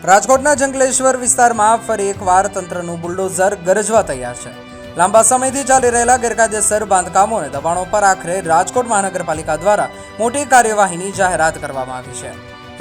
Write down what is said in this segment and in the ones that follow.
રાજકોટના જંગલેશ્વર વિસ્તારમાં ફરી એકવાર તંત્રનું બુલડોઝર ગરજવા તૈયાર છે. લાંબા સમયથી ચાલી રહેલા ગેરકાયદેસર બાંધકામો અને દબાણો પર આખરે રાજકોટ મહાનગરપાલિકા દ્વારા મોટી કાર્યવાહીની જાહેરાત કરવામાં આવી છે.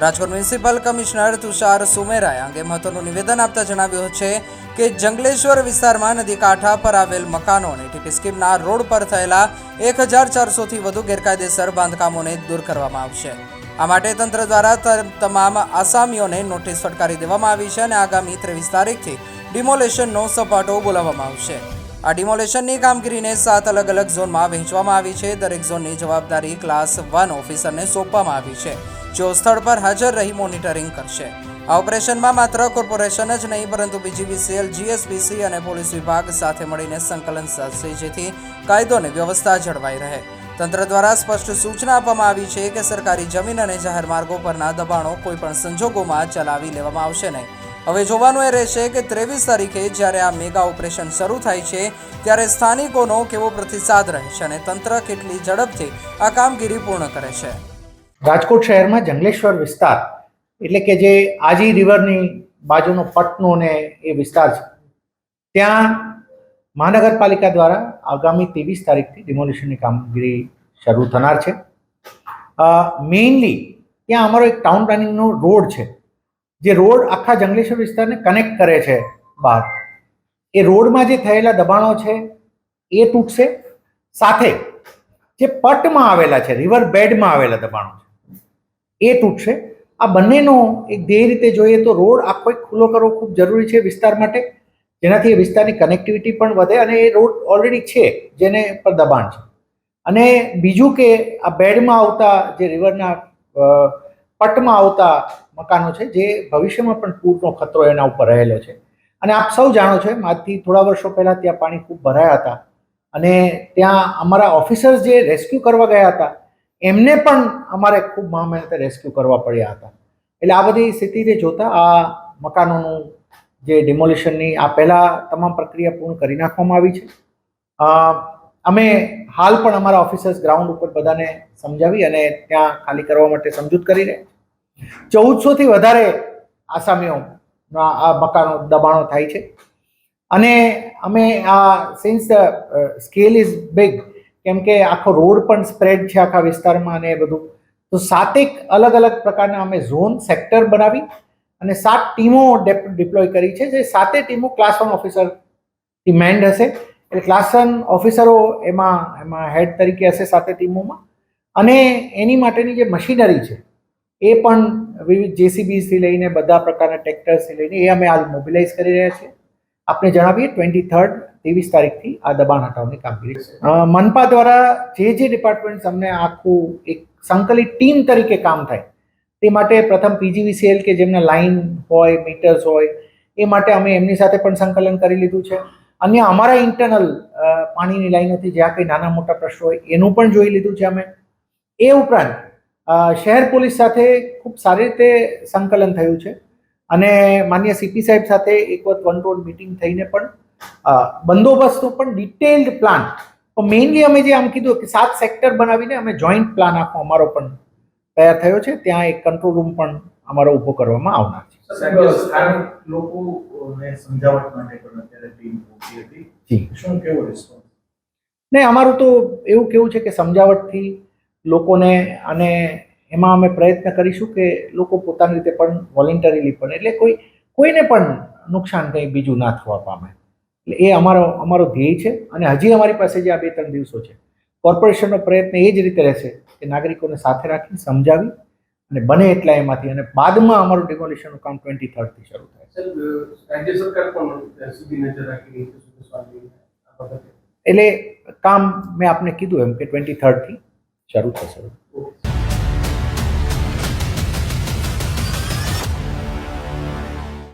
રાજકોટ મ્યુનિસિપલ કમિશનર તુષાર સુમેરાએ અંગે મહત્વનું નિવેદન આપતા જણાવ્યું છે કે જંગલેશ્વર વિસ્તારમાં નદી કાંઠા પર આવેલ મકાનો અને ટીપી સ્કીમના રોડ પર થયેલા 1400થી વધુ ગેરકાયદેસર બાંધકામોને દૂર કરવામાં આવશે. આ માટે તંત્ર દ્વારા તમામ આસામીઓને નોટિસ ફટકારી દેવામાં આવી છે અને આગામી 23 તારીખથી ડિમોલેશનનો સપાટો બોલાવવામાં આવશે. આ ડિમોલેશનની કામગીરીને 7 અલગ અલગ ઝોનમાં વહેંચવામાં આવી છે. દરેક ઝોનની જવાબદારી ક્લાસ 1 ઓફિસરને સોંપવામાં આવી છે, જેઓ સ્થળ પર હાજર રહી મોનિટરિંગ કરશે. આ ઓપરેશનમાં માત્ર કોર્પોરેશન જ નહીં પરંતુ BGVCL, GSPC અને પોલીસ વિભાગ સાથે મળીને સંકલન સાધશે, જેથી કાયદો અને વ્યવસ્થા જળવાઈ રહે. તંત્ર દ્વારા સ્પષ્ટ સૂચના આપવામાં આવી છે કે સરકારી જમીન અને જાહેર માર્ગો પરના દબાણો કોઈપણ સંજોગોમાં ચલાવી લેવામાં આવશે નહીં. હવે જોવાનું એ રહેશે કે 23 તારીખે જ્યારે આ મેગા ઓપરેશન શરૂ થાય છે ત્યારે સ્થાનિકોનો કેવો પ્રતિસાદ રહે છે અને તંત્ર કેટલી ઝડપથી આ કામગીરી પૂર્ણ કરે છે. રાજકોટ શહેરમાં જંગલેશ્વર વિસ્તાર એટલે કે જે આજી રિવરની બાજુનો પટનો ને એ વિસ્તાર છે, ત્યાં મહાનગરપાલિકા દ્વારા આગામી 23 તારીખથી ડિમોલિશનની કામગીરી શરૂ થનાર છે. મેઇનલી ત્યાં અમારો એક ટાઉન પ્લાનિંગનો રોડ છે, જે રોડ આખા જંગલેશ્વર વિસ્તારને કનેક્ટ કરે છે બહાર. એ રોડમાં જે થયેલા દબાણો છે એ તૂટશે, સાથે જે પટમાં આવેલા છે, રિવર બેડમાં આવેલા દબાણો છે એ તૂટશે. આ બંનેનો એક ધ્યેય રીતે જોઈએ તો રોડ આખો એક ખુલ્લો કરવો ખૂબ જરૂરી છે વિસ્તાર માટે, જેનાથી એ વિસ્તારની કનેક્ટિવિટી પણ વધે અને એ રોડ ઓલરેડી છે જેને પર દબાણ છે. અને બીજું કે આ બેડમાં આવતા જે રિવરના પટમાં આવતા મકાનો છે, જે ભવિષ્યમાં પણ પૂરનો ખતરો એના ઉપર રહેલો છે. અને આપ સૌ જાણો છો, આજથી થોડા વર્ષો પહેલાં ત્યાં પાણી ખૂબ ભરાયા હતા અને ત્યાં અમારા ઓફિસર્સ જે રેસ્ક્યુ કરવા ગયા હતા એમને પણ અમારે ખૂબ મહેનતે રેસ્ક્યુ કરવા પડ્યા હતા. એટલે આ બધી સ્થિતિને જોતા આ મકાનોનું જે ડિમોલિશનની આ પહેલાં તમામ પ્રક્રિયા પૂર્ણ કરી નાખવામાં આવી છે. અમે હાલ પણ અમારા ઓફિસર્સ ગ્રાઉન્ડ ઉપર બધાને સમજાવી અને ત્યાં ખાલી કરવા માટે સમજૂત કરી રહ્યા છે. 1400થી વધારે આસામીઓના આ મકાનો દબાણો થાય છે અને અમે આ સિન્સ સ્કેલ ઇઝ બિગ, કેમ કે આખો રોડ પણ સ્પ્રેડ છે આખા વિસ્તારમાં અને એ બધું, તો 7 અલગ અલગ પ્રકારના અમે ઝોન સેક્ટર બનાવી અને 7 ટીમો ડિપ્લોય કરી છે. જે 7 ટીમો ક્લાસ 1 ઓફિસરથી મેન્ડ હશે. એટલે ક્લાસ 1 ઓફિસરો એમાં હેડ તરીકે હશે 7 ટીમોમાં. અને એની માટેની જે મશીનરી છે એ પણ વિવિધ JCBથી લઈને બધા પ્રકારના ટ્રેક્ટર્સથી લઈને એ અમે હાલ મોબિલાઇઝ કરી રહ્યા છીએ. આપને જણાવીએ 23 તારીખથી આ દબાણ હટાવવાની કામગીરી. મનપા દ્વારા જે ડિપાર્ટમેન્ટ્સ અમને આખું એક સંકલિત ટીમ તરીકે કામ થાય તે માટે પ્રથમ PGVCL કે જેમના લાઇન હોય, મીટર્સ હોય, એ માટે અમે એમની સાથે પણ સંકલન કરી લીધું છે. અન્ય અમારા ઇન્ટરનલ પાણીની લાઈનોથી જ્યાં કંઈ નાના મોટા પ્રશ્નો હોય એનું પણ જોઈ લીધું છે અમે. એ ઉપરાંત શહેર પોલીસ સાથે ખૂબ સારી રીતે સંકલન થયું છે અને માન્ય CP સાહેબ સાથે એક વખત વન ટુ વન મિટિંગ થઈને પણ બંદોબસ્તનો પણ ડિટેલ્ડ પ્લાન, મેઇનલી અમે જે આમ કીધું કે 7 સેક્ટર બનાવીને અમે જોઈન્ટ પ્લાન આખો અમારો પણ તૈયાર થયો છે. ત્યાં એક કંટ્રોલ રૂમ પણ અમારો ઊભો કરવામાં આવનાર છે. નહીં, અમારું તો એવું કેવું છે કે સમજાવટથી લોકોને, અને એમાં અમે પ્રયત્ન કરીશું કે લોકો પોતાની રીતે પણ વોલેન્ટરીલી પણ, એટલે કોઈને પણ નુકસાન કંઈ બીજું ના થવા પામે. એટલે એ અમારો ધ્યેય છે. અને હજી અમારી પાસે જે આ 2-3 દિવસો છે, કોર્પોરેશનનો પ્રયત્ન એ જ રીતે રહેશે કે નાગરિકોને સાથે રાખી સમજાવી અને બને એટલા એમાંથી, અને બાદમાં અમારું ડિમોલિશનનું કામ 23થી શરૂ થાય. રાજ્ય સરકાર પણ સીધી નજર રાખી એટલે કામ મેં આપને કીધું એમ કે 23થી શરૂ થશે.